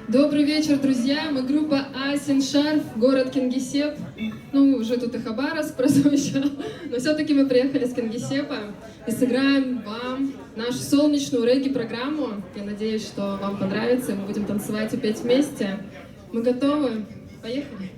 Добрый вечер, друзья! Мы группа Асиншарф, город Кингисепп. Ну, уже тут и Хабаровск прозвучал, но все-таки мы приехали с Кингисеппа и сыграем вам нашу солнечную регги-программу. Я надеюсь, что вам понравится, и мы будем танцевать и петь вместе. Мы готовы? Поехали!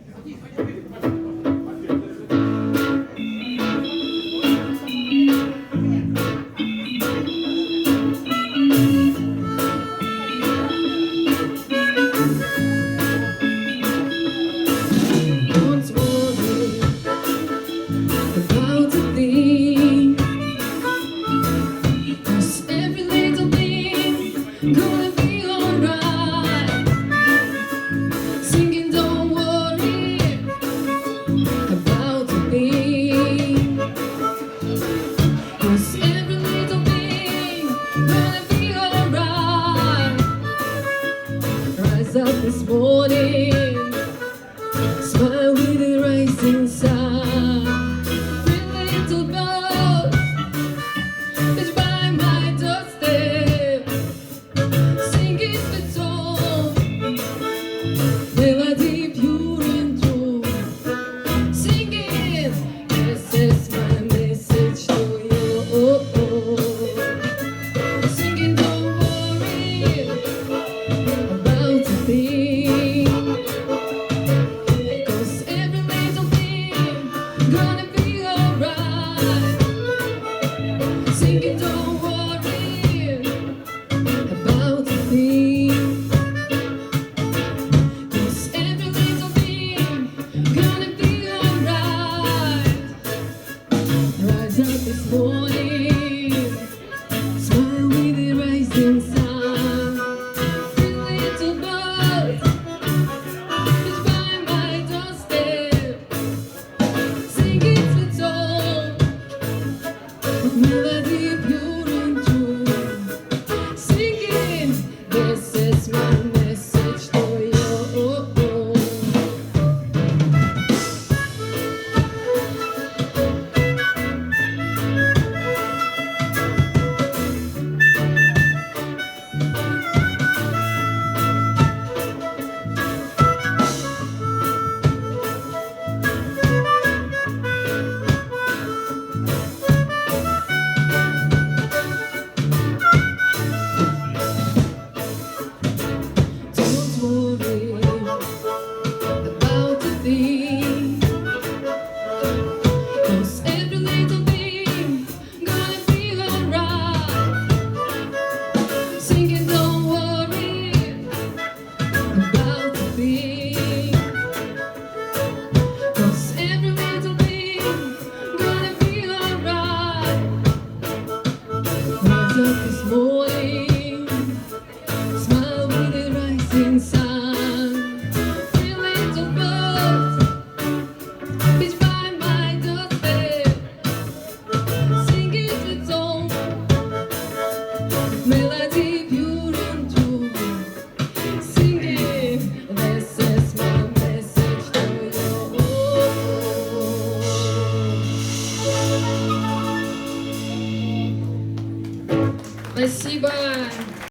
Gonna be alright. Singing, don't worry about a thing. 'Cause every little thing gonna be alright. Rise up this morning.